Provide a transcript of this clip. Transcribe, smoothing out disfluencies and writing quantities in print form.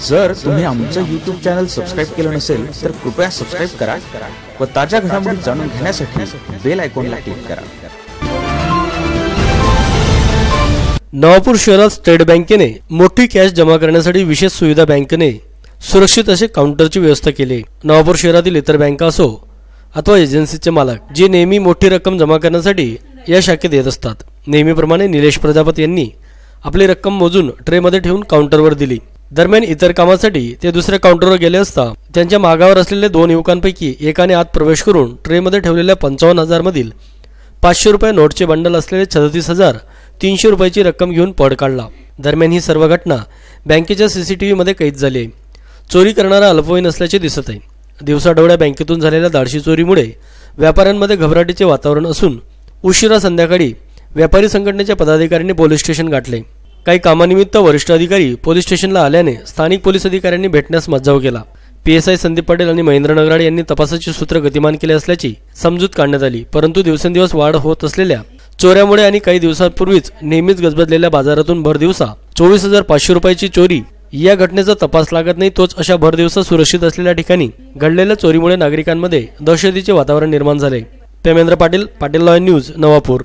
जर तुम्ही आमचं YouTube चॅनल सबस्क्राइब केलं नसेल तर कृपया सबस्क्राइब करा व ताज्या घडामोडी जाणून घेण्यासाठी बेल आयकॉनला क्लिक करा। नवापूर शहरात स्टेट बँकेने मोठी कॅश जमा करण्यासाठी विशेष सुविधा बँकेने सुरक्षित असे काउंटरची व्यवस्था केली। नवापूर शहरातील इतर बँका असो अथवा एजन्सीचे मालक जे नेहमी मोठी रक्कम जमा करण्यासाठी या शाखेत येत असतात, नेहमीप्रमाणे निलेश प्रजापती यांनी आपली रक्कम मोजून ट्रेमध्ये ठेवून काउंटरवर दिली। दरम्यान इतर कामासाठी ते दुसऱ्या काउंटरवर गेले असता त्यांच्या मागावर असलेल्या दोन युवकांपैकी एकाने आत प्रवेश करून ट्रेमध्ये ठेवलेल्या 55,000 मधील 500 रुपये नोटचे बंडल असलेले 36,300 रुपयाची रक्कम घेऊन पळ काढला। दरम्यान ही सर्व घटना बँकेच्या सीसीटीव्ही मध्ये कैद झाली आहे। चोरी करणारा अल्पवयीन असल्याचे दिसत आहे। दिवसाढवळ्या बँकेतून झालेल्या धाडसी चोरीमुळे व्यापाऱ्यांमध्ये घबराटीचे वातावरण असून उशिरा संध्याकाळी व्यापारी संघटनेच्या पदाधिकाऱ्यांनी पोलीस स्टेशन गाठले। काही कामानिमित्त वरिष्ठ अधिकारी पोलीस स्टेशनला आल्याने स्थानिक पोलीस अधिकाऱ्यांनी भेटण्यास मज्जाव केला। PSI संदीप पाटील आणि महेंद्र नगराडे यांनी तपासाची सूत्र गतिमान केले असल्याची समजूत काढण्यात आली, परंतु दिवसेंदिवस वाढ होत असलेल्या चोऱ्यामुळे आणि काही दिवसांपूर्वीच नेहमीच गजबजलेल्या बाजारातून भरदिवसा 24,500 रुपयाची चोरी या घटनेचा तपास लागत नाही। तोच अशा भरदिवसा सुरक्षित असलेल्या ठिकाणी घडलेल्या चोरीमुळे नागरिकांमध्ये दहशतीचे वातावरण निर्माण झाले। पेमेंद्र पाटील, पाटील लॉ न्यूज, नवापूर।